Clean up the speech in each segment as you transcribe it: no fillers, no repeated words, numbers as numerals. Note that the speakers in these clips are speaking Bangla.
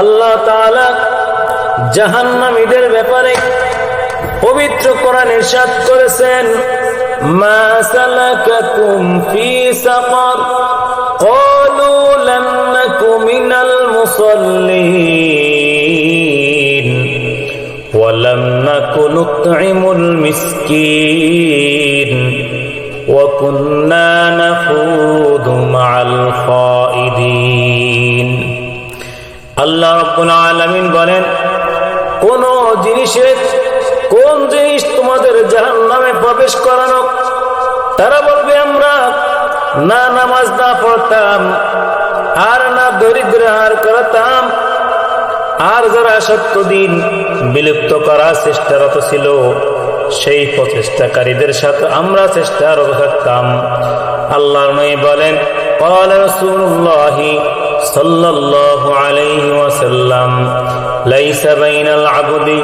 আল্লাহ তাআলা জাহান্নামীদের ব্যাপারে পবিত্র কোরআনে ইরশাদ করেছেন, মা সালাকাকুম ফি সাকার ক্বালু লাম নাকু মিনাল মুসাল্লিন ওয়া লাম নাকু নুতঈমুল মিসকিন ওয়া কুন্না নাখুদু মাআল খাইদিন। আল্লাহ রাব্বুল আলামিন বলেন, কোন জিনিস তোমাদের জাহান্নামে প্রবেশ করানো? তারা বলবে, আমরা না নামাজ না পড়তাম, আর না দরিদ্র হার করতাম, আর যারা সত্যদিন বিলুপ্ত করার চেষ্টারত ছিল সেই প্রচেষ্টাকারীদের সাথে আমরা চেষ্টারত থাকতাম। আল্লাহর নবী বলেন, ক্বালা রাসূলুল্লাহি সাল্লাল্লাহু আলাইহি ওয়াসাল্লাম, লাইসা বাইনাল আবদি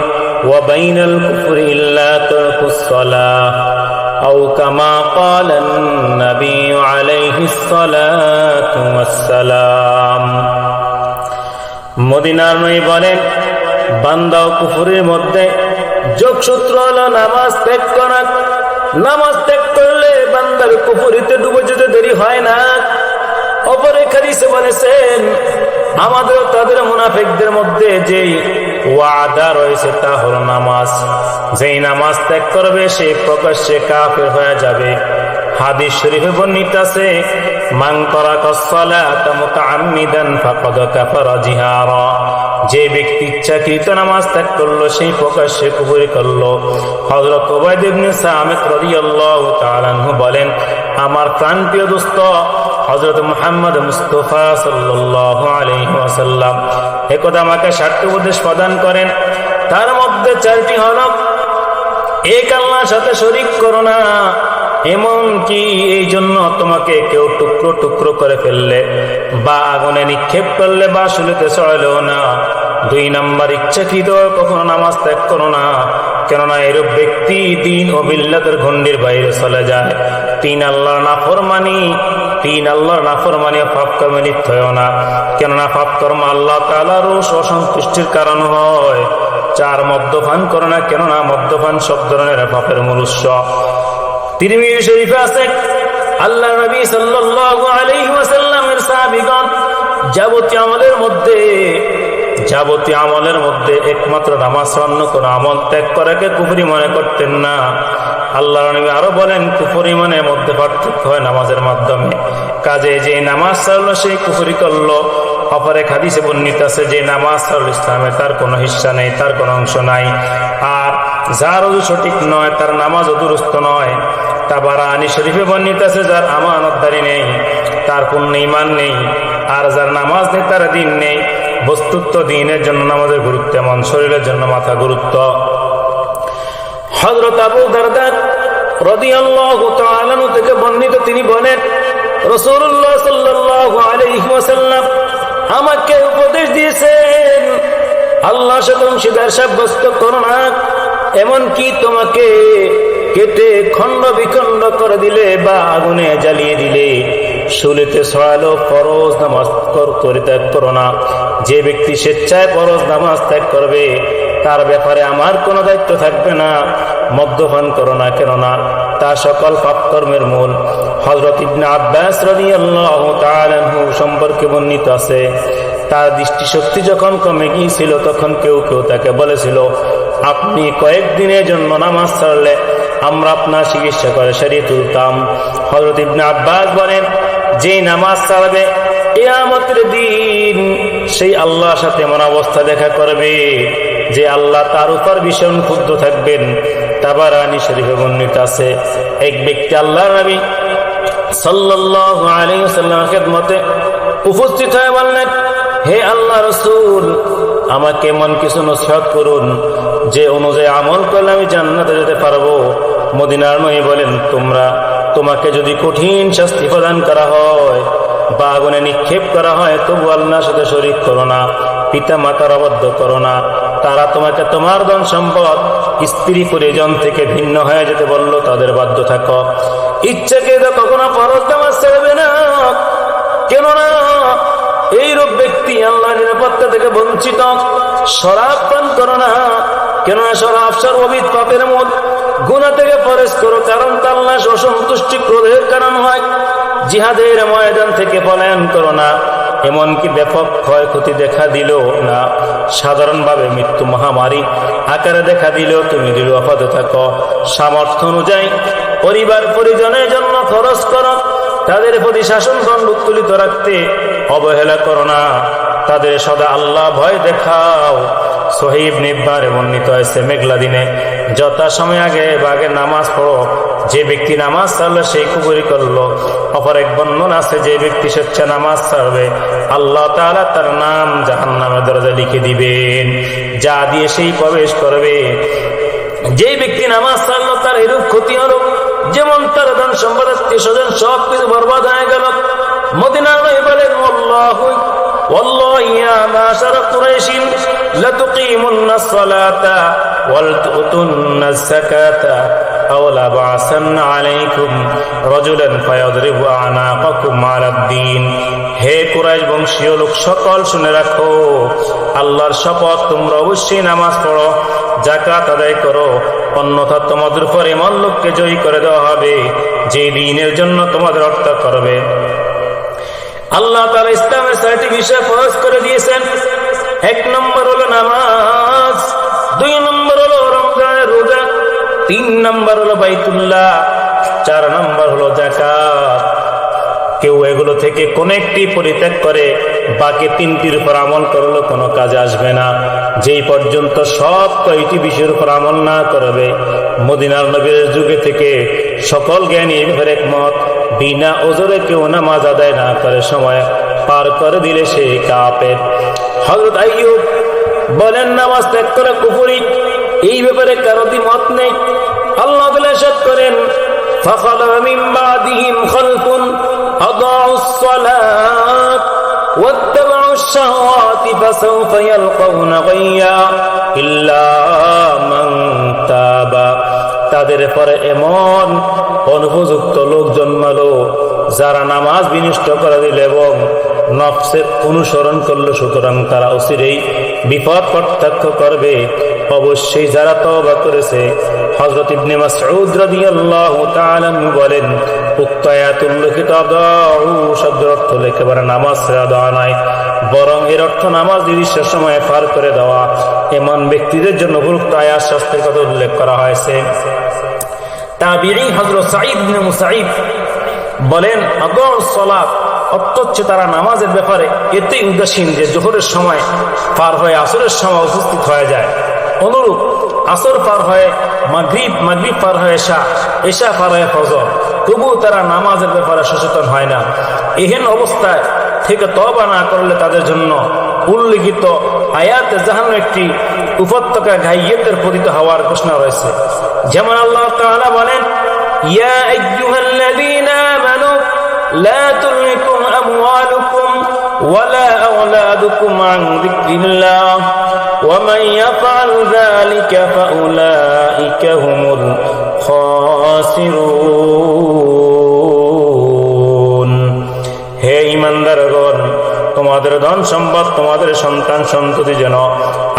ওয়া বাইনাল কুফরি ইল্লা তারকুস সালাহ, আও কামা ক্বালান নবী আলাইহিস সালাতু ওয়াসসালাম। মদিনার নবী বলেন, বান্দা ও কুফরের মধ্যে যোগসূত্র হলো নামাজ ত্যাগ করা। নামাজ ত্যাগ করলে বান্দার কুফরিতে ডুবে যেতে দেরি হয় না। অপর এক হাদিসে বলেছেন, আমাদের তাদের মুনাফিকদের মধ্যে যে ওয়াদা রয়েছে তা হলো নামাজ। যেই নামাজ ত্যাগ করবে সে প্রকাশ্যে কাফের হয়ে যাবে। হাদিস শরীফে বর্ণিত আছে, মান তারাকাস সালাতা মুতাআম্মিদান ফাকাদ কাফারা জিহারা। যে ব্যক্তি ইচ্ছাকৃত নামাজ ত্যাগ করলো সেই প্রকাশ্যে কুফরি করলো। হযরত উবাইদ ইবনে সামিত রাদিয়াল্লাহু তাআলা আনহু বলেন, আমার প্রাণপ্রিয় দোস্ত হযরত মুহাম্মদ মুস্তাফা সাল্লাল্লাহু আলাইহি ওয়াসাল্লাম একদা আমাকে 7টি উপদেশ প্রদান করেন। তার মধ্যে 4টি হলো, এক আল্লাহর সাথে শরীক করো না, এমনকি এই জন্য তোমাকে কেউ টুকরো টুকরো করে ফেললে বা আগুনে নিক্ষেপ করলে বা শুলিতে চড়ালেও না। 2 নাম্বার, ইচ্ছাকৃত কখনো নামাজ ত্যাগ করো না, কেননা এরূপ ব্যক্তি দ্বীন ও মিল্লাতের গণ্ডির বাইরে চলে যায়। 3 আল্লাহর নাফরমানি ও পাপ কর্মে লিপ্ত হয়ো না, কেননা পাপ কর্ম আল্লাহ তাআলার রোষ অসন্তুষ্টির কারণ হয়। 4, মদ্যপান করো না, কেননা মদ্যপান সব ধরনের পাপের মূল উৎস। তিরমিজি শরীফে আছে, আল্লাহর নবী সাল্লাল্লাহু আলাইহি ওয়াসাল্লামের সাহাবীগণ যাবতীয় আমলের মধ্যে একমাত্র নামাজ অন্য কোন আমল ত্যাগ করাকে কুফরি মনে করতেন না। আল্লাহর নবী আরো বলেন, কুফরি মানে মধ্যে পার্থক্য হয় নামাজের মাধ্যমে। কাজে যে নামাজ ছাড়লো সেই কুফরি করলো। অপর এক হাদিসে বর্ণিত আছে, যে নামাজ ছাড়লো ইসলামে তার কোনো হিস্সা নেই, তার কোনো অংশ নাই। আর যার ওযু সঠিক নয় তার নামাজও দুরুস্ত নয়। তাবারানী শরীফে বর্ণিত আছে, যার আমানতদারি নেই তার পূর্ণ ঈমান নেই, আর যার নামাজ নেই তার দ্বীন নেই। বস্তুত দ্বীনের জন্য নামাজের গুরুত্ব এমন, শরীরের জন্য মাথা গুরুত্ব। হযরত আবু দারদা রাদিয়াল্লাহু তাআলা আনহু থেকে বর্ণিত, তিনি বলেন, রাসূলুল্লাহ সাল্লাল্লাহু আলাইহি ওয়াসাল্লাম আমাকে উপদেশ দিয়েছেন, আল্লাহর সাথে অংশীদার সাব্যস্ত করো না, এমনকি তোমাকে কেটে খণ্ড বিখণ্ড করে দিলে বা আগুনে জ্বালিয়ে দিলে, শুলিতে ছড়ালো ফরজ নামাজ ত্যাগ করো না। যে ব্যক্তি স্বেচ্ছায় ফরজ নামাজ ত্যাগ করবে তার ব্যাপারে আমার কোনো দায়িত্ব থাকবে না। মদ্যপান করো না, কেননা তা সকল পাপ কর্মের মূল। হযরত ইবনে আব্বাস রাদিয়াল্লাহু তাআলা আনহু সম্পর্কে বর্ণিত আছে, তার দৃষ্টিশক্তি যখন কমে গিয়েছিল তখন কেউ তাকে বলেছিল, আপনি কয়েকদিনের জন্য নামাজ ছাড়লে আমরা আপনার চিকিৎসা করে সারিয়ে তুলতাম। হযরত ইবনে আব্বাস বলেন, যে নামাজ ছাড়বে কিয়ামতের দিন সেই আল্লাহর সাথে এমন অবস্থা দেখা করবে যে আল্লাহ তার উপর ভীষণ ক্ষুব্ধ থাকবেন। তাবারানী শরীফে বর্ণিত আছে, এক ব্যক্তি আল্লাহর নবী সাল্লাল্লাহু আলাইহি ওয়াসাল্লামের খেদমতে উপস্থিত হয়ে বললেন, হে আল্লাহ রাসূল, আমাকে এমন কিছু নসিহত করুন যে অনুযায়ী আমল করলে আমি জান্নাতে যেতে পারবো। মদিনার নবী বলেন, তোমাকে যদি কঠিন শাস্তি প্রদান করা হয় বা আগুনে নিক্ষেপ করা হয় তবু আল্লাহর সাথে শরীক করো না, পিতা মাতার অবাধ্য করো না। তারা তোমাকে তোমার ধন সম্পদ স্ত্রী পরিজন থেকে ভিন্ন হয়ে যেতে বললো, তাদের বাধ্য থাকো। ইচ্ছাকে তো কখনো ফরজ নামাজ ছাড়বে না, কেননা এইরূপ ব্যক্তি ব্যক্তি আল্লাহর নিরাপত্তা থেকে বঞ্চিত। শরাব পান করো না, কেননা শরাব সর্ববিধ পাপের মূল। গুনাহ থেকে পরেজ করো, কারণ তা আল্লাহর অসন্তুষ্টি ক্রোধের কারণ হয়। জিহাদের ময়দান থেকে পলায়ন করো না, এমনকি ব্যাপক ক্ষয়ক্ষতি দেখা দিল না, সাধারণভাবে মৃত্যু মহামারী আকারে দেখা দিলেও তুমি নিরাপদে থাকো। সামর্থ্য অনুযায়ী পরিবার পরিজনের জন্য খরচ করো, তাদের প্রতি শাসন দণ্ড উত্তোলিত রাখতে অবহেলা করো না, তাদের সদা আল্লাহ ভয় দেখাও। সহিহ ইবনে হিব্বানে বর্ণিত হয়েছে, মেঘলা দিনে যথাসময় আগে বাগে নামাজ পড়ো, যে ব্যক্তি নামাজ ছাড়লো সেই কুফরি করলো। অপর এক বর্ণনা আছে, যে ব্যক্তি স্বেচ্ছা নামাজ ছাড়বে আল্লাহ তাআলা তার নাম জাহান্নামের দরজা লিখে দিবেন, যা দিয়ে সেই প্রবেশ করবে। যে ব্যক্তি নামাজ ছাড়লো তার এরূপ ক্ষতি হলো যেমন তার ধন সম্পদ আত্মীয় স্বজন সবকিছু বরবাদ হয়ে গেল। মদিনার নবী বলেন, ওয়াল্লাহি ইয়া মাশারা কুরাইশিন লাতুকিমুন্নাস সালাতা ওয়াল তুতুন্নাস যাকাতা আও লা বা'সান্না আলাইকুম রাজুলান ফায়াদরিবু আনাকাকুম আলাদ-দ্বীন। হে কুরাইশ বংশীয় লোক সকল, শুনে রাখো, আল্লাহর শপথ, তোমরা অবশ্যই নামাজ পড়ো, যাকাত আদায় করো, অন্যথা তোমাদের উপর এমন লোককে জয়ী করে দেওয়া হবে যে দ্বীনের জন্য তোমাদের হত্যা করবে। আল্লাহ তাআলা ইসলামের 6টি বিষয় ফরজ করে দিয়েছেন। 1 নম্বর হলো নামাজ, 2 নম্বর হলো রমজানের রোজা, 3 নম্বর হলো বাইতুল্লাহ, 4 নম্বর হলো যাকাত। কেউ এগুলো থেকে কোন একটি পরিত্যাগ করে বাকি 3টির উপর আমল করলে কোনো কাজে আসবে না, যেই পর্যন্ত সব কয়টি বিষয়ের উপর আমল না করবে। মদিনার নবীর যুগে থেকে সকল জ্ঞানী এর একমত, বিনা ওজরে কেউ নামাজ আদায় না করে সময় পার করে দিলে সে কাফের। হযরত আইয়ুব বলেন, নামাজ ত্যাগ করে কুফরি, এই ব্যাপারে কারো দ্বিমত নেই। আল্লাহ তাআলা ইরশাদ করেন, ফাখালা মিন বাদিহিম খালফুন আদাউস সালাত ওয়াত্তাবাউশ শাহাওয়াতি ফাসাউফা ইয়ালকাউনা গায়্যা ইল্লা মান তাবা। তাদের পরে এমন অনুপযুক্ত লোক জন্মালো যারা নামাজ বিনষ্ট করে দিল এবং নফসের অনুসরণ করলো, সুতরাং তারা অচিরেই বিপদ প্রত্যক্ষ করবে। অবশ্যই যারা তওবা করেছে। হযরত ইবনে মাসউদ রাদিয়াল্লাহু তাআলা বলেন, উক্ত আয়াতুল লিখিত আদাউ শব্দের অর্থ একেবারে নামাজ ছেড়ে দেওয়া নয়, বরং এর অর্থ নামাজ নির্দিষ্ট সময়ে পার করে দেওয়া। এমন ব্যক্তিদের জন্য উপরোক্ত আয়াত শাস্তির কথা উল্লেখ করা হয়েছে। তাবিঈ হযরত সাঈদ ইবনে মুসাইব বলেন, আদাউস সালাত অর্থ হচ্ছে তারা নামাজের ব্যাপারে এতই উদাসীন যে জোহরের সময় পার হয়ে আসরের সময় উপস্থিত হয়ে যায়। অনুরূপ আসর পার হয়ে মাগরিব, মাগরিব পার হয়ে এশা, এশা পার হয়ে ফজর, তবুও তারা নামাজের ব্যাপারে সচেতন হয় না। এহেন অবস্থায় থেকে তওবা না করলে তাদের জন্য উল্লিখিত আয়াতে জাহান্নাম একটি উপত্যকা ঘাইয়েতের পতিত হওয়ার ঘোষণা রয়েছে। যেমন আল্লাহ তাআলা বলেন, ইয়া আইয়ুহাল্লাযীনা আমানু লা তুলহিকুম আমওয়ালুকুম ওয়ালা আওলাদুকুম আন যিকরিল্লাহ ওয়া মান ইয়াফআল যালিকা ফাউলাইকা হুমুল খাসিরুন। হে ঈমানদারগণ, তোমাদের ধন সম্পদ, তোমাদের সন্তান সন্ততি যেন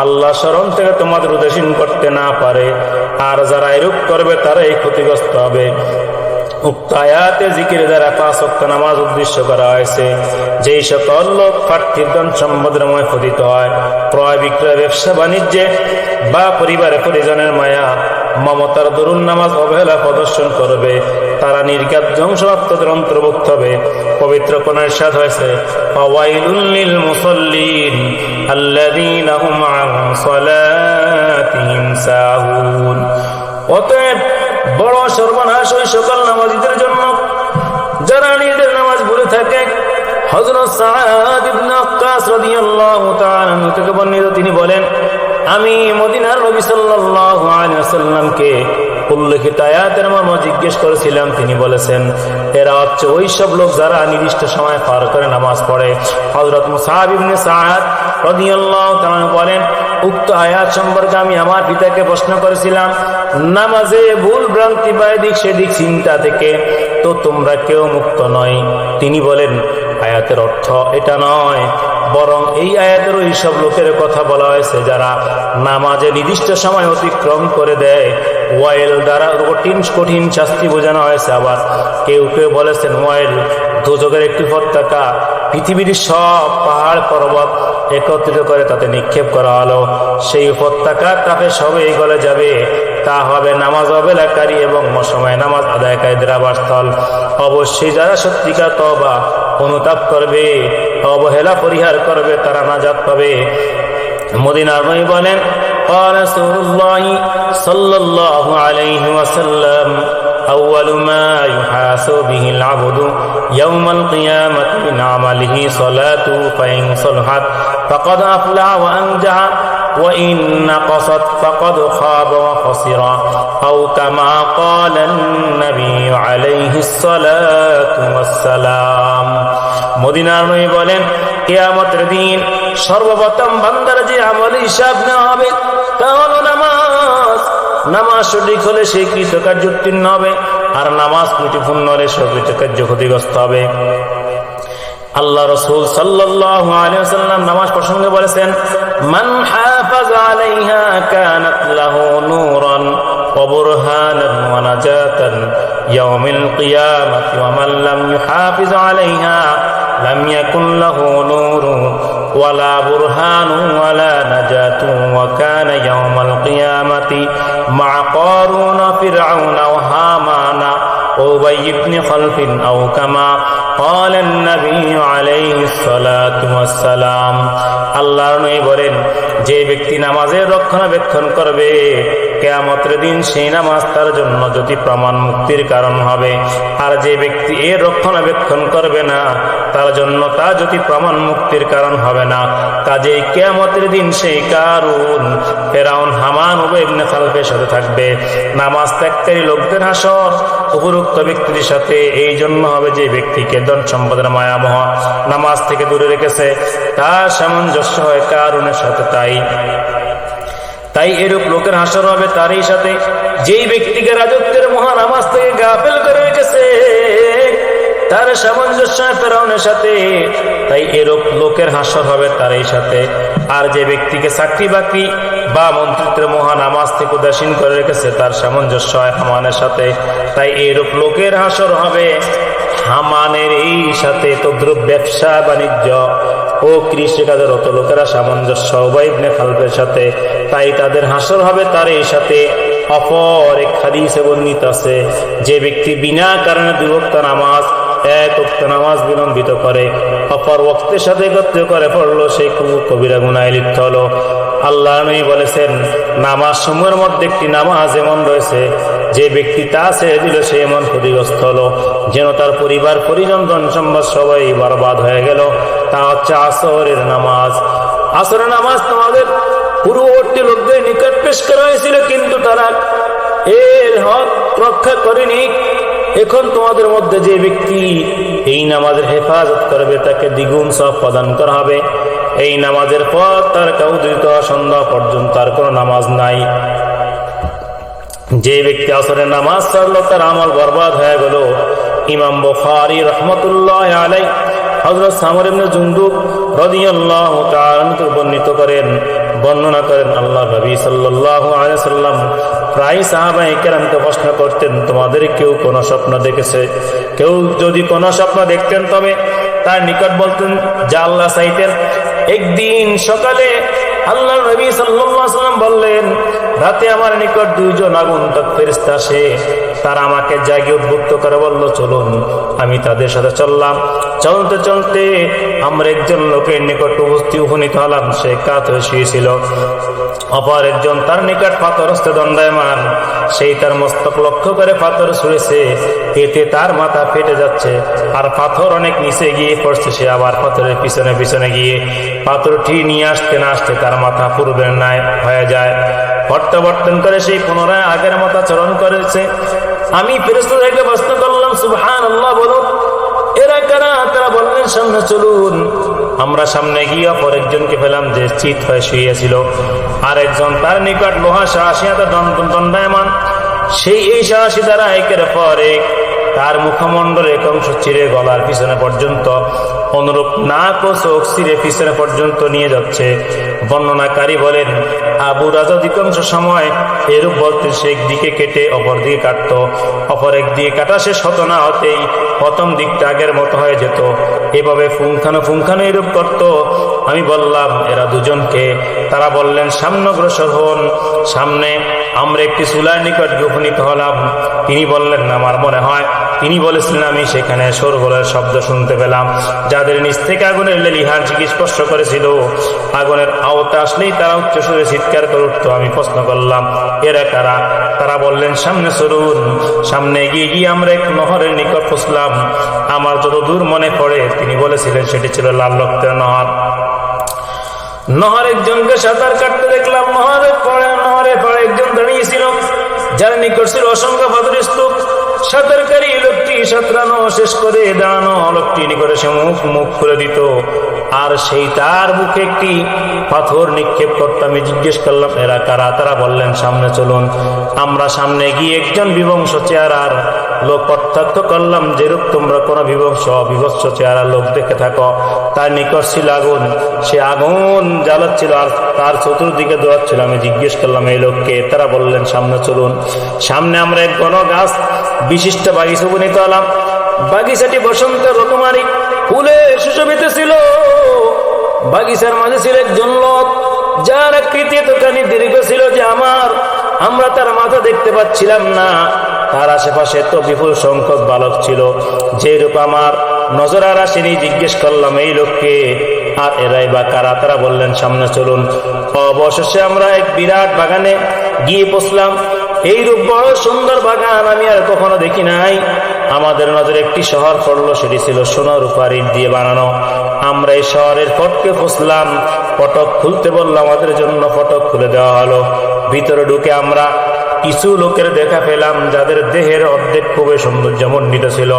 আল্লাহ স্মরণ থেকে তোমাদের উদাসীন করতে না পারে, আর যারা এরূপ করবে তারাই ক্ষতিগ্রস্ত হবে। উক্ত আয়াতে জিকিরের দ্বারা 5 ওয়াক্ত নামাজ উদ্দেশ্য করা হয়েছে। যেই সকল লোক পার্থিব ধন সম্পদের ময় পতিত হয়, ক্রয় বিক্রয়, ব্যবসা বাণিজ্যে বা পরিবারে পরিজনের মায়া মমতার দরুন নামাজ অবহেলা প্রদর্শন করবে, তারা নির্ঘাত ধ্বংসপ্রাপ্তদের অন্তর্ভুক্ত হবে। পবিত্র কোরআনে ইরশাদ হয়েছে, ফাওয়াইলুল লিল মুসাল্লিন আল্লাযীনা হুম আন সালাতিহিম সাহুন। অতএব বড় সর্বনাশ ওই সকল নামাজীদের জন্য যারা নিজেদের নামাজ ভুলে থাকে। হযরত সাদ ইবনে ওয়াক্কাস রাদিয়াল্লাহু তাআলা আনহু থেকে বর্ণিত, তিনি বলেন, আমি মদিনার নবী সাল্লাল্লাহু আলাইহি ওয়াসাল্লামকে উল্লেখিত আয়াতের মর্ম জিজ্ঞেস করেছিলাম। তিনি বলেছেন, এরা হচ্ছে ওই সব লোক যারা নির্দিষ্ট সময় পার করে নামাজ পড়ে। হযরত মুসআব ইবনে সাদ রাদিয়াল্লাহু তাআলা বলেন, উক্ত আয়াত সম্পর্কে আমি আমার পিতাকে প্রশ্ন করেছিলাম নামাজে ভুল ভ্রান্তি বা এদিক সেদিক চিন্তা থেকে তো তোমরা কেউ মুক্ত নয়। তিনি বলেন, আয়াতের অর্থ এটা নয়, বরং এই আয়াতের ওই সব লোকের কথা বলা হয়েছে যারা নামাজে নির্দিষ্ট সময় অতিক্রম করে দেয়। ওয়াইল দ্বারা কঠিন শাস্তি বোঝানো হয়েছে। আবার কেউ কেউ বলেছেন ওয়াইল দোজখের একটি উপত্যকা, পৃথিবীর সব পাহাড় পর্বত একত্রিত করে তাতে নিক্ষেপ করা হলো। সেই উপত্যকার তাপে সবই গলে যাবে। তা হবে নামাজ অবহেলাকারী এবং অসময়ে নামাজ আদায়কারীদের আবাসস্থল। অবশ্যই যারা সত্যিকার তওবা অনুতাপ করবে, অবহেলা পরিহার করবে, তারা নাজাত পাবে। মদিনার নবী বলেন قال رسول الله صلى الله عليه وسلم أول ما يحاسب به العبد يوم القيامة من عمله صلاته فإن صلحت فقد أفلح وأنجح وإن نقصت فقد خاب وخسر أو كما قال النبي عليه الصلاة والسلام মদিনার নবী বলেন কিয়ামতের দিন সর্বপ্রথম বান্দার যে আমল হিসাব নেওয়া হবে তা হলো নামাজ। নামাজ সঠিক হলে সে কৃতকার্য উত্তীর্ণ হবে, আর নামাজ ত্রুটিপূর্ণ হলে সে কৃতকার্য ক্ষতিগ্রস্ত হবে। আল্লাহ রাসূল সাল্লাল্লাহু আলাইহি ওয়াসাল্লাম নামাজ প্রসঙ্গে বলেছেন মান হাফাযা আলাইহা কানাত লাহু নূরান ওয়া বুরহানান ওয়া নাজাতান ইয়াউমিল কিয়ামাতি ওয়া মান লাম ইউহাফিজ আলাইহা লাম ইয়াকুন লাহু নূরুন ওয়ালা বুরহানুন ওয়ালা নাজাতুন ওয়া কানা ইয়াউমাল কিয়ামাতি মা কারুন ফিরআউন ওয়া হামানা উবাই ইবনে খালফিন আও কামা قال النبي عليه الصلاة والسلام আল্লাহর নবী বলেন যে ব্যক্তি নামাজের রক্ষণাবেক্ষণ করবে কিয়ামতের দিন সেই নামাজ তার জন্য যদি প্রমাণ মুক্তির কারণ হবে, আর যে ব্যক্তি এর রক্ষণাবেক্ষণ করবে না তার জন্য তা যদি প্রমাণ মুক্তির কারণ হবে না, কাজেই কিয়ামতের দিন সেই কারুন ফেরাউন হামান উবাই ইবনে খালফের সাথে থাকবে। নামাজ ত্যাগকারী লোকদের হাসর উপরোক্ত ব্যক্তির সাথে এই জন্য হবে যে ব্যক্তিকে ধন সম্পদের মায়ামোহ নামাজ থেকে দূরে রেখেছে, তার সামঞ্জস্য হয় কারুনের সাথে। তাই এরূপ লোকের হাসর হবে তারই সাথে যেই ব্যক্তিকে রাজত্বের মহা নামাজ থেকে গাফেল করে রেখেছে, তার সামঞ্জস্য ফেরাউনের সাথে। তাই এরূপ লোকের হাসর হবে তারই সাথে। আর যে ব্যক্তিকে চাকরি বাকরি বা মন্ত্রিত্বের মহা নামাজ থেকে উদাসীন করে রেখেছে তার সামঞ্জস্য হয় হামানের সাথে। তাই এরূপ লোকের হাসর হবে হামানের এই সাথে। তদ্রুপ ব্যবসা বাণিজ্য ও কৃষিকাজের অত লোকেরা সামঞ্জস্য উবাই ইবনে খালফের সাথে, তাই তাদের হাসর হবে তার এই সাথে। অপর এক হাদিসে বর্ণিত আছে যে ব্যক্তি বিনা কারণে দুই ওয়াক্ত নামাজ এক ওয়াক্ত নামাজ বিলম্বিত করে অপর ওয়াক্তের সাথে একত্র করে পড়লো সে কবিরা গুনাহে লিপ্ত হলো। আল্লাহ নবী বলেছেন নামাজ সমূহের মধ্যে একটি নামাজ এমন রয়েছে যে ব্যক্তি তা ছেড়ে দিল সে এমন ক্ষতিগ্রস্ত হলো যেন তার পরিবার পরিজন ধন সম্পদ সবাই বরবাদ হয়ে গেল। তা হচ্ছে আসরের নামাজ। আসরের নামাজ তোমাদের পূর্ববর্তী লোকদের নিকট পেশ করা হয়েছিল, কিন্তু তারা এর হক রক্ষা করেনি। এখন তোমাদের মধ্যে যে ব্যক্তি এই নামাজের হেফাজত করবে তাকে দ্বিগুণ সওয়াব প্রদান করা হবে। এই নামাজের পর তার উদিত সন্ধ্যা পর্যন্ত তার কোনো নামাজ নাই। যে ব্যক্তি আসরের নামাজ ছাড়লো তার আমল বরবাদ হয়ে গেল। ইমাম বুখারী রাহমাতুল্লাহ আলাইহি হযরত সামর ইবনে জুনদুব রাদিয়াল্লাহু তাআলা বর্ণনা করেন আল্লাহর নবী সাল্লাল্লাহু আলাইহি ওয়াসাল্লাম প্রায় সাহাবায়ে কেরামকে প্রশ্ন করতেন তোমাদের কেউ কোন স্বপ্ন দেখেছে? কেউ যদি কোন স্বপ্ন দেখতেন তবে তার নিকট বলতেন যা আল্লাহ চাইতেন। একদিন সকালে আল্লাহর নবী সাল্লাল্লাহু আলাইহি ওয়াসাল্লাম বললেন রাতে আমার নিকট দুইজন আগন্তুক ফেরেশতা আসে, তারা আমাকে জাগিয়ে উদ্বুদ্ধ করে বলল চলুন। আমি তাদের সাথে চললাম। চলতে চলতে আমরা একজন লোকের নিকট উপনীত হলাম। সে কাত হয়ে শুয়েছিল। অপর একজন তার নিকট পাথর হস্তে দণ্ডায়মান। সেই তার মস্তক লক্ষ্য করে পাথর ছুঁড়েছে, এতে তার মাথা ফেটে যাচ্ছে আর পাথর অনেক নিচে গিয়ে পড়ছে। সে আবার পাথরের পিছনে পিছনে গিয়ে পাথরটি নিয়ে আসতে না আসতে তার মাথা পূর্বের ন্যায় হয়ে যায়। প্রত্যাবর্তন করে সেই পুনরায় আগের মতো আচরণ করেছে। আমি ফেরেশতাদেরকে প্রশ্ন করলাম সুবহানাল্লাহ বলো এরা কারা? তারা বললেন সামনে চলুন। আমরা সামনে গিয়ে অপর একজনকে পেলাম যে চিত হয়ে শুয়েছিল। আর একজন তার নিকট লোহা সাহসী দণ্ডায়মান। সেই এই সাহসী দ্বারা একের পর এক তার মুখমণ্ডল এক অংশ চিরে গলার পিছনে পর্যন্ত, অনুরূপ নাক ও চোখ চিরে পিছনে পর্যন্ত নিয়ে যাচ্ছে। বর্ণনাকারী বলেন, আবু রাজা অধিকাংশ সময় এরূপ বলতে সে একদিকে কেটে অপর দিকে কাটত, অপর একদিকে কাটা শেষ হতো না হতেই প্রথম দিকটা আগের মতো হয়ে যেত। এভাবে পুঙ্খানো এরূপ করত। আমি বললাম, এরা দুজনকে? তারা বললেন, সামনে অগ্রসর হন। সামনে আমরা একটি চুলার নিকট উপনীত হলাম। তিনি বললেন, আমার মনে হয় তিনি বলেছিলেন, আমি সেখানে শোরগোলের শব্দ শুনতে পেলাম, যাদের নিচ থেকে আগুনের লেলিহান চিকি স্পর্শ করেছিল। আগুনের আওতা আসলেই তারা উচ্চস্বরে চিৎকার করে উঠত। আমি প্রশ্ন করলাম, এরা কারা? তারা বললেন, সামনে চলুন। সামনে এগিয়ে গিয়ে আমরা এক নহরের নিকট পৌঁছলাম। আমার যত দূর মনে পড়ে তিনি বলেছিলেন সেটি ছিল লাল রক্তের নহর। নহর একজনকে সাঁতার কাটতে দেখলাম। নহরের পরে একজন দাঁড়িয়েছিল, যার নিকট ছিল অসংখ্য পাথরের স্তূপ। সাঁতারকারী লোকটি সাঁতরানো শেষ করে দাঁড়ানো লোকটি নিকটে সে মুখ খুলে দিত, আর সেই তার মুখে একটি পাথর নিক্ষেপ করত। আমি জিজ্ঞেস করলাম, এরা কারা? তারা বললেন, সামনে চলুন। আমরা সামনে গিয়ে একজন বিবংশ চেহারার লোক প্রত্যক্ষ করলাম। যেরূপ তোমরা কোনো বিভৎস চেহারা লোক দেখে থাকো, তার নিকট ছিল আগুন। সে আগুন জ্বালাচ্ছিল আর তার চতুর্দিকে দৌড়াচ্ছিল। আমি জিজ্ঞেস করলাম, এই লোককে? তারা বললেন, সামনে চলুন। সামনে আমরা এক ঘন গাছ বিশিষ্ট বাগিচা উপনীত হলাম। বাগিচাটি বসন্ত রকমারি ফুলে সুশোভিত ছিল। বাগিচার মাঝে ছিল একজন লোক, যার আকৃতি এতখানি দীর্ঘ ছিল যে আমরা তার মাথা দেখতে পাচ্ছিলাম না। তার আশেপাশে তো বিপুল সংখ্যক বালক ছিল, যেরূপ আমার নজর আর আসেনি। জিজ্ঞেস করলাম, এই লোককে? আর এরাই বা কারা? তারা বললেন, সামনে চলুন। অবশেষে আমরা এক বিরাট বাগানে গিয়ে পৌঁছলাম। এইরূপ বড় সুন্দর বাগান আমি আর কখনো দেখি নাই। আমাদের নজরে একটি শহর পড়লো, সেটি ছিল সোনার রূপার ইট দিয়ে বানানো। আমরা এই শহরের ফটকে পৌঁছলাম। ফটক খুলতে বললাম, আমাদের জন্য ফটক খুলে দেওয়া হলো। ভিতরে ঢুকে আমরা কিছু লোকের দেখা পেলাম, যাদের দেহের অর্ধেক খুবই সৌন্দর্যমণ্ডিত ছিল,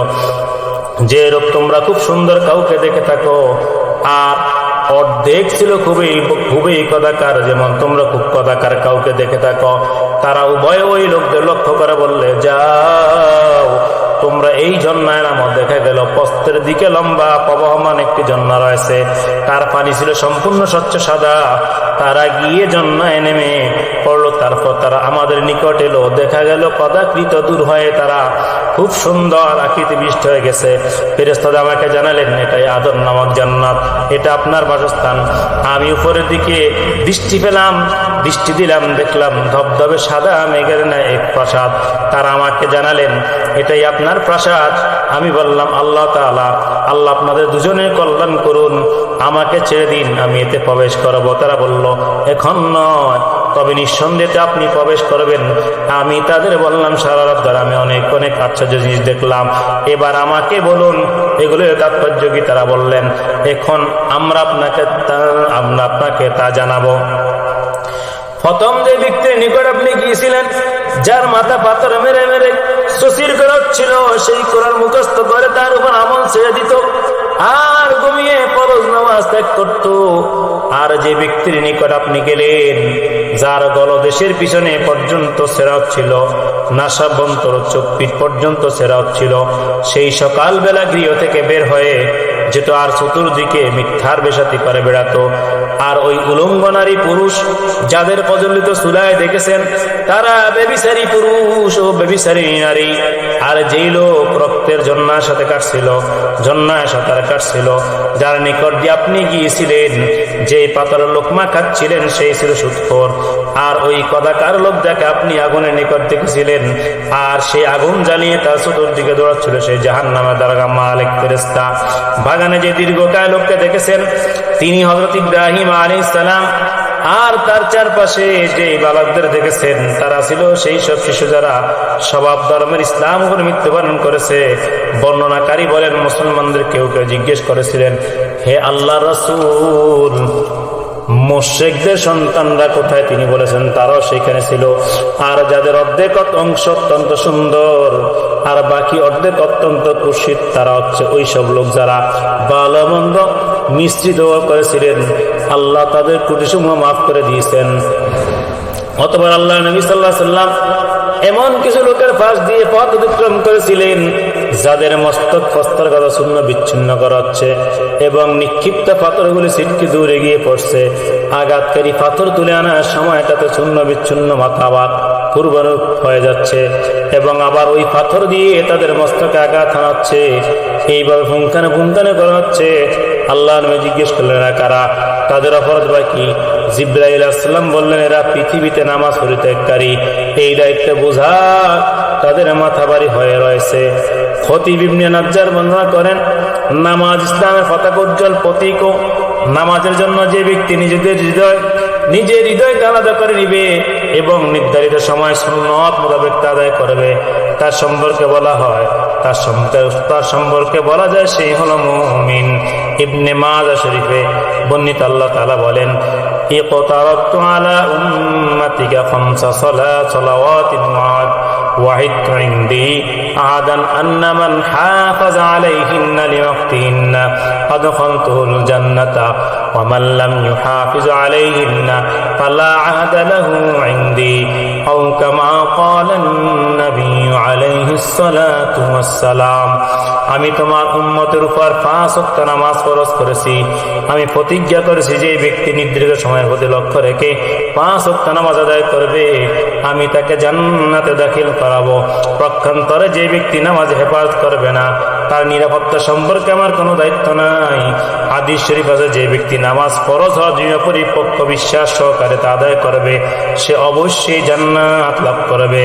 যে রূপ তোমরা খুব সুন্দর কাউকে দেখে থাকো, আর অর্ধেক ছিল খুবই কদাকার, যেমন তোমরা খুব কদাকার কাউকে দেখে থাকো। তারা উভয় ওই লোকদের লক্ষ্য করে বললে, যাও তোমরা এই ঝর্ণায় নামো। দেখা গেল প্রস্থের দিকে লম্বা প্রবহমান একটি ঝর্ণা রয়েছে, তার পানি ছিল সম্পূর্ণ স্বচ্ছ সাদা। তারা গিয়ে ঝর্ণায় নেমে পড়লো। তারপর তারা আমাদের নিকট এলো। দেখা গেল পদাকৃত দূর হয়ে তারা খুব সুন্দর আকৃতি বিশিষ্ট হয়ে গেছে। ফেরেশতারা আমাকে জানালেন, এটাই আদম নামক জান্নাত, এটা আপনার বাসস্থান। আমি উপরের দিকে দৃষ্টি দিলাম, দেখলাম ধবধবে সাদা মেঘের ন্যায় এক প্রাসাদ। তারা আমাকে জানালেন, এটাই আপনার প্রাসাদ। আমি বললাম, আল্লাহ তাআলা, আল্লাহ আপনাদের দুজনের কল্যাণ করুন, আমাকে ছেড়ে দিন, আমি এতে প্রবেশ করব। তারা বলল, এখন নয়, তবে নিঃসন্দেহে আপনি প্রবেশ করবেন। আমি তাদের বললাম, সারা রাত ধরে আমি অনেক আশ্চর্য জিনিস দেখলাম, এবার আমাকে বলুন এগুলোর তাৎপর্য কি? তারা বললেন, এখন আমরা আপনাকে তা জানাবো। প্রথম যে ব্যক্তির নিকট আপনি গিয়েছিলেন, যার মাথা পাথর মেরে মেরে শশীর করাচ্ছিল, সেই কোরআন মুখস্থ করে তার উপর আমল ছেড়ে দিত আর ঘুমিয়ে ফরজ নামাজ ত্যাগ করত। আর যে ব্যক্তির নিকট আপনি গেলেন, যার গলদেশের পিছনে পর্যন্ত সেরাত ছিল, নাসাবন্তর চোখ-পিঠ পর্যন্ত সেরাত ছিল, সেই সকালবেলা গৃহ থেকে বের হয়ে যেত আর চতুর্দিকে মিথ্যার বেশাতি করে বেড়াতো। আর ওই উলঙ্গ নারী পুরুষ যাদের প্রজ্বলিত চুলায় দেখেছেন, তারা ব্যভিচারী পুরুষ ও ব্যভিচারী নারী। আর যেই লোক রক্তের ঝর্ণার সাথে ঝর্ণায় সাঁতার কাটছিল, যার নিকট দিয়ে আপনি গিয়েছিলেন, যে পাথরের লোকমা খাচ্ছিলেন, সেই ছিল সুদখোর। আর ওই কদাকার লোক যাকে আপনি আগুনের নিকট দেখেছিলেন, আর সেই আগুন জ্বালিয়ে তার চতুর্দিকে দৌড়াচ্ছিল, সেই জাহান্নামের দারোগা মালিক ফেরেশতা। বাগানে যে দীর্ঘকায় লোককে দেখেছেন, তিনি হযরত ইব্রাহিম আলাইহিস সালাম। আর তার চারপাশে যে বালকদের দেখেছেন, তারা ছিল সেই সব শিশু যারা স্বভাব ধর্মের ইসলাম উপর মৃত্যুবরণ করেছে। বর্ণনাকারী বলেন, মুসলমানদের কেউ জিজ্ঞেস করেছিলেন, হে আল্লাহর রাসূল, মুশরিকদের সন্তানরা কোথায়? তিনি বলেছেন, তারাও সেখানে ছিল। আর যাদের অর্ধেক অংশ অত্যন্ত সুন্দর আর বাকি অর্ধেক অত্যন্ত কুৎসিত, তারা হচ্ছে ওই সব লোক যারা ভালো মন্দ মিশ্রিত করেছিলেন। আল্লাহ তাদের ত্রুটিসমূহ মাফ করে দিয়েছেন। অতঃপর আল্লাহ নবী সাল্লাল্লাহু আলাইহি ওয়াসাল্লাম এমন কিছু লোকের পাশ দিয়ে পথ অতিক্রম করেছিলেন, যাদের মস্তক ফস্তর কথা শূন্য বিচ্ছিন্ন করা হচ্ছে এবং নিক্ষিপ্ত পাথরগুলি ছিটকে দূরে গিয়ে পড়ছে। আঘাতকারী পাথর তুলে আনার সময় এটাতে শূন্য বিচ্ছিন্ন মাথা আবার পূর্বরূপ হয়ে যাচ্ছে এবং আবার ওই পাথর দিয়ে তাদের মস্তকে আঘাত আনাচ্ছে। এইভাবে পুঙ্খানে পুঙ্খানে করা হচ্ছে। আল্লাহ নবী জিজ্ঞেস করলেন, এরা কারা? তাদের অপরাধ বা কি? জিবরাইল আলাইহিস সালাম বললেন, এরা পৃথিবীতে নামাজ পরিত্যাগকারী। এই দায়িত্ব বোঝা তাদের মাথা ভারী হয়ে রয়েছে। খতিব ইবনে নাজ্জার বর্ণনা করেন, নামাজ ইসলামের পতাকা উজ্জ্বল প্রতীক। নামাজের জন্য যে ব্যক্তি নিজের হৃদয়কে আলাদা করে নিবে এবং নির্ধারিত সময় সুন্নত মোতাবেক আদায় করবে, তার সম্পর্কে বলা হয়, তার সম্পর্কে বলা যায় সেই হলো মুমিন। ইবনে মাজাহ শরীফে বর্ণিত আল্লাহ তাআলা বলেন, ইকতারাতু আলা উম্মাতিকা খামসা সালাওয়াতিন وعدت عندي عهدا أن من حافظ عليهن لوقتهن أدخلته الجنة ومن لم يحافظ عليهن فلا عهد له عندي أو كما قال النبي عليه الصلاة والسلام। আমি তোমার উম্মতের উপর 5 ওয়াক্ত নামাজ ফরজ করেছি। আমি প্রতিজ্ঞা করেছি যে ব্যক্তি নির্দিষ্ট সময়ের প্রতি লক্ষ্য রেখে 5 ওয়াক্ত নামাজ আদায় করবে, আমি তাকে জান্নাতে দাখিল করাবো। পক্ষান্তরে যে ব্যক্তি নামাজ হেফাজত করবে না, তার নিরাপত্তা সম্পর্কে আমার কোনো দায়িত্ব নাই। হাদিস শরীফ আছে, যে ব্যক্তি নামাজ ফরজ হওয়ার পরিপক্ক বিশ্বাস সহকারে তা আদায় করবে, সে অবশ্যই জান্নাত লাভ করবে।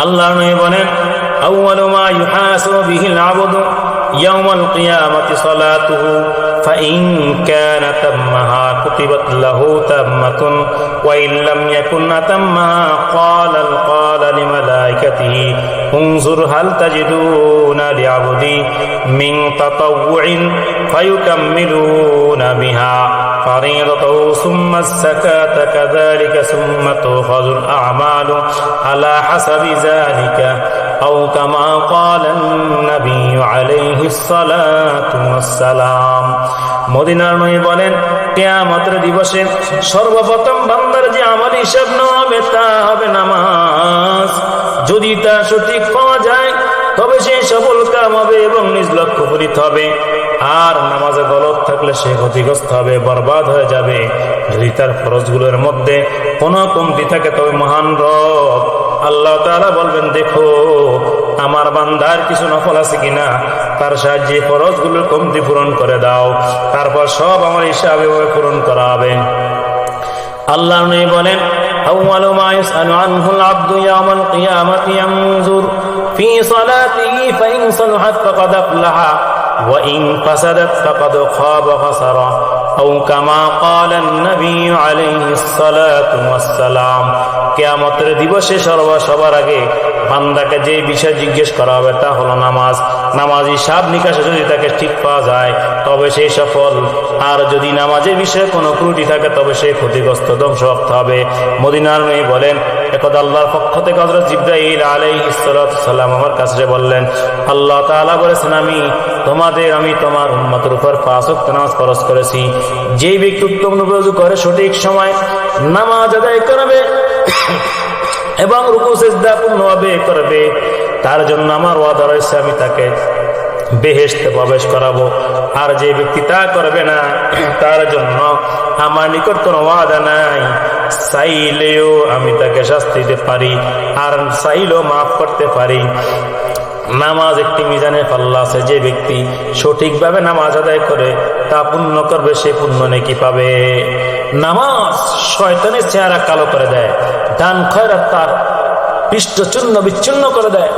আল্লাহ নবী বলেন, আউয়ালু মা ইউহাসাবু বিহিল আবদু ইয়াউমাল কিয়ামাতি সালাতুহু ফাইন কানা তাম্মাহা কুতিবাত লাহু তাম্মাতুন ওয়া ইন লাম ইয়াকুন তাম্মাহা ক্বালা লিমালাইকাতিহি উনজুর হাল তাজিদুনা লিআবদি মিন তাতাওউইন ফায়ুকাম্মিলুনা বিহা ফরিদাতাহু সুম্মা আস-সাকাতা কাযালিকা সুম্মা তুখাযুল আ'মালু আলা হাসাবি যালিকা আও কামা ক্বালা an-নবী আলাইহিস সালাতু ওয়াস সালাম। মদিনার নবী বলেন, কিয়ামতের দিবসে সর্বপ্রথম বান্দার যে আমল হিসাব নেওয়া হবে তা হবে নামাজ। যদি তা সঠিক পাওয়া যায় তবে সে সফল কাম হবে এবং নিজ লক্ষ্য পূরিত হবে। আর নামাজে গলত থাকলে সে ক্ষতিগ্রস্ত হবে, বরবাদ হয়ে যাবে। যদি তার ফরজগুলোর মধ্যে কোনো কমতি থাকে তবে মহান রব আল্লাহ তাআলা বলবেন, দেখো আমার বান্দার কিছু নফল আছে কিনা, তার সাহায্যে ফরজগুলোর কমতি পূরণ করে দাও, তারপর সব আমার হিসাবে পূরণ করা হবে। আল্লাহ নবী বলেন, আউয়ালু মা ইউসআলু আনহুল আবদু ইয়াওমাল কিয়ামাতি ইয়ানজুর ফি সালাতিহি ফাইন সালাহাত ফাকাদ আফলাহা ওয়া ইন ফাসাদাত ফাকাদ খাবা খাসারা আও কামা ক্বালা an-নবী আলাইহিস সালাতু ওয়াস সালাম। কিয়ামতের দিবসে সবার আগে বান্দাকে যে বিষয় জিজ্ঞেস করা হবে তা হলো নামাজ। নামাজ হিসাব নিকাশে যদি তাকে ঠিক পাওয়া যায় তবে সে সফল, আর যদি নামাজের বিষয়ে কোনো ত্রুটি থাকে তবে সে ক্ষতিগ্রস্ত, ধ্বংসপ্রাপ্ত হবে। মদিনার নবী বলেন, একদা আল্লাহর পক্ষ থেকে হযরত জিবরাইল আলাইহিস সালাতু সালাম আমার কাছে বললেন, আল্লাহ তাআলা বলেছেন, আমি তোমার উম্মতের উপর 5 ওয়াক্ত নামাজ ফরজ করেছি। যেই ব্যক্তি উত্তম ওযু করে সঠিক সময় নামাজ আদায় করবে এবং রুকু সিজদা পূর্ণভাবে করবে, তার জন্য আমার ওয়াদা রয়েছে, আমি তাকে বেহেশতে প্রবেশ করাবো। আর যে ব্যক্তি তা করবে না, তার জন্য আমার নিকট কোনো ওয়াদা নাই। চাইলেও আমি তাকে শাস্তি দিতে পারি, আর চাইলেও মাফ করতে পারি। নামাজ একটি মিজানে পাল্লা আছে, যে ব্যক্তি সঠিকভাবে নামাজ আদায় করে তা পূর্ণ করবে, সে পূর্ণ নেকি পাবে। নামাজ শয়তানের চেহারা কালো করে দেয়, দান খয়রাত তার পৃষ্ঠ চূর্ণ বিচ্ছিন্ন করে দেয়।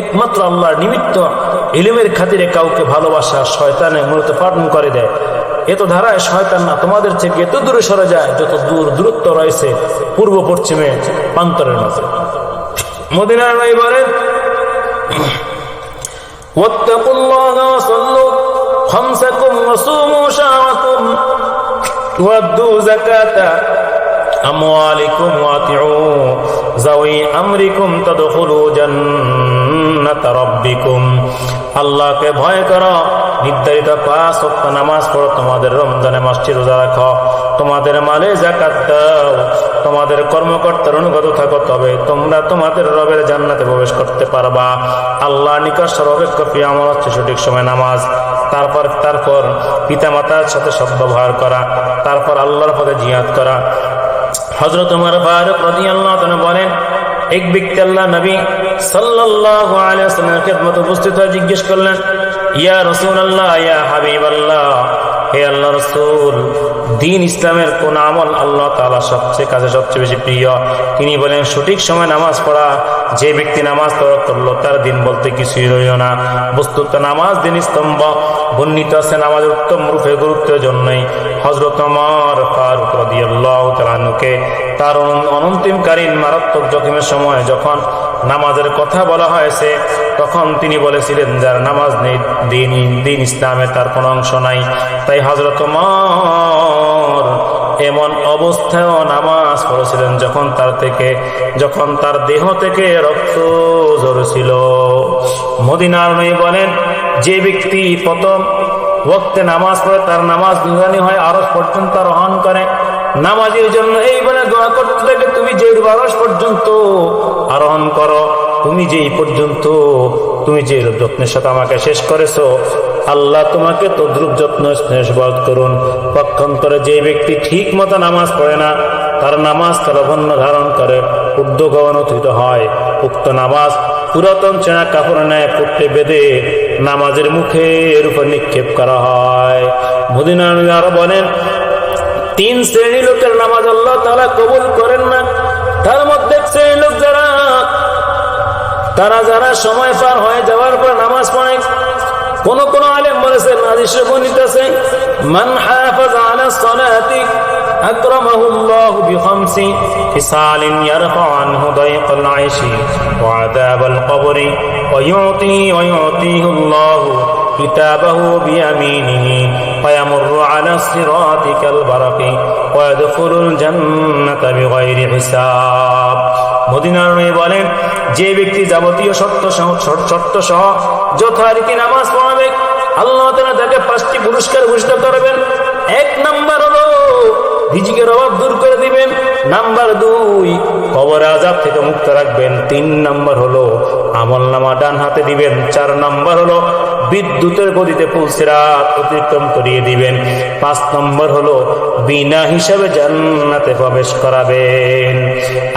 একমাত্র আল্লাহর নিমিত্ত ইলমের খাতিরে কাউকে ভালোবাসা শয়তানে মূলত পালন করে দেয়। এত ধারায় শয়তান না তোমাদের থেকে এত দূরে সরে যায় যত দূরত্ব রয়েছে পূর্ব পশ্চিমে প্রান্তরের মাঝে। মদিনার নবী বলেন, ওয়াত্তাকুল্লাহা ওয়াসাল্লু খামসাকুম ওয়াসুমু শাহরাকুম ওয়াদ্দু যাকাতা আমওয়ালিকুম ওয়াতিউ যাওয়ি আমরিকুম তাদখুলু জান্নাতা রাব্বিকুম। আল্লাহকে ভয় করো, নির্ধারিত 5 ওয়াক্ত নামাজ পড়ো, তোমাদের রমজানে মাসটি রোজা রাখো, তোমাদের মালে যাকাত দাও, তোমাদের কর্মকর্তার অনুগত থাকো, তবে তোমরা তোমাদের রবের জান্নাতে প্রবেশ করতে পারবা। আল্লাহর নিকট সর্বাপেক্ষ প্রিয় আমল হচ্ছে সঠিক সময় নামাজ। তারপর পিতামাতার সাথে সদ্ব্যবহার করা, তারপর আল্লাহর পথে জিহাদ করা। হযরত ওমর ফারুক রাদিয়াল্লাহু তাআলা বলেন, এক ব্যক্তি আল্লাহ নবী সাল্লাল্লাহু আলাইহি ওয়াসাল্লামের খেদমতে উপস্থিত হয়ে জিজ্ঞেস করলেন, ইয়া রাসূলুল্লাহ, ইয়া হাবিবাল্লাহ, হে আল্লাহ রাসূল, দ্বীন ইসলামের কোন আমল আল্লাহ তাআলা সবচেয়ে বেশি প্রিয়? তিনি বলেন, সঠিক সময় নামাজ পড়া। যে ব্যক্তি নামাজ তরক করলো তার দিন বলতে কিছুই রইল না। বস্তুত নামাজ দিন স্তম্ভ। বর্ণিত আছে নামাজের উত্তম রূপে গুরুত্বের জন্যই হযরত ওমর ফারুক রাদিয়াল্লাহু তাআলা আনহুকে তার অনন্তিমকালীন মারাত্মক জখমের সময় যখন নামাজের কথা বলা হয়েছে, তখন তিনি বলেছিলেন, যার নামাজ নেই দিন ইসলামে তার কোনো অংশ নাই। তাই হযরত ওমর এমন অবস্থায়ও নামাজ পড়েছিলেন যখন তার দেহ থেকে রক্ত ঝরছিল। মদিনার নবী বলেন, যে ব্যক্তি প্রথম ওয়াক্তে নামাজ পড়ে তার নামাজ নুরানি হয়, আরশ পর্যন্ত আরোহণ করে। নামাজের জন্য এই বলে দোয়া করতে থাকে, তুমি যে আরশ পর্যন্ত আরোহণ করো, তুমি যে যত্নের সাথে আমাকে শেষ করেছো, আল্লাহ তোমাকে তদ্রুপ যত্ন স্নেহবাদ করুন। পক্ষান্তরে যে ব্যক্তি ঠিক মতো নামাজ পড়ে না, তার নামাজ কালভন্য ধারণ করে ঊর্ধ্বগমনোত্থিত হয়। উক্ত নামাজ পুরাতন চেনা কাপড় নেয় পুটে বেঁধে নামাজের মুখের উপর নিক্ষেপ করা হয়। মদিনা নবী আরো বলেন, 3 শ্রেণীর লোকের নামাজ আল্লাহ তাআলা কবুল করেন না। তার মধ্যে এক শ্রেণীর লোক যারা সময় পার হয়ে যাওয়ার পর নামাজ পড়ে। কোন আলেম বলেছেন, হাদিসে বর্ণিত আছে, মান হাফাযা আলা সালাতি আকরামাহুল্লাহু বিখামসি ফিসালিন ইয়ারফা আনহু দায়কাল আইশি ওয়া আযাবাল কবরি ওয়া ইউতিহিল্লাহু কিতাবাহু বিয়ামিনিহি ওয়া ইয়ামুররু আলা সিরাতি কাল বারাকি ওয়া ইয়াদখুলুল জান্নাতা বিগাইরি হিসাব। মদিনার নবী বলেন, যে ব্যক্তি যাবতীয় শর্ত সহ যথারীতি নামাজ পড়াবে, আল্লাহ তাআলা তাকে 5টি পুরস্কার ঘোষিত করবেন। 1 নাম্বার হলো রিজিকের অভাব দূর করে দিবেন। নাম্বার 2, কবর আযাব থেকে মুক্ত রাখবেন। 3 নাম্বার হলো আমলনামা ডান হাতে দিবেন। 4 নাম্বার হলো বিদ্যুতের গতিতে পুলসিরাত অতিক্রম করিয়ে দিবেন। 5 নম্বর হলো বিনা হিসাবে জান্নাতে প্রবেশ করাবেন।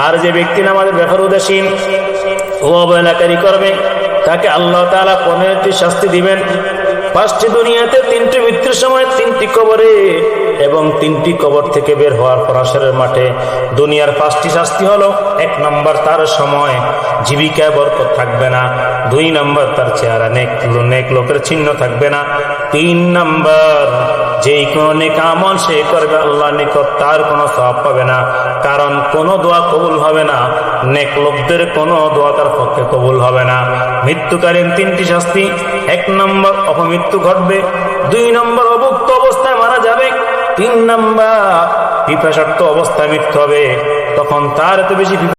আর যে ব্যক্তি নামাজের ব্যাপারে উদাসীন ও অবহেলাকারী করবে, তাকে আল্লাহ তাআলা 15টি শাস্তি দিবেন। 5টি দুনিয়াতে, 3টি মৃত্যুর সময়, 3টি কবরে এবং 3টি কবর থেকে বের হওয়ার পর হাসরের মাঠে। দুনিয়ার 5টি শাস্তি হলো, 1 নম্বর তার সময় জীবিকায় বরকত থাকবে না। 2 নম্বর তার চেহারা নেক লোকের চিহ্ন থাকবে না। 3 নম্বর যেই কোনো নেক আমল সে করবে, আল্লাহর নিকট তার কোনো সওয়াব পাবে না, কারণ কোনো দোয়া কবুল হবে না। নেক লোকদের কোনো দোয়া তার পক্ষে কবুল হবে না। মৃত্যুকালীন 3টি শাস্তি: 1 নম্বর অপমৃত্যু ঘটবে, 2 নম্বর অভুক্ত অবস্থায় মারা যাবে, 3 নম্বর পিপাসার্ত অবস্থায় মৃত্যু হবে। তখন তার এত বেশি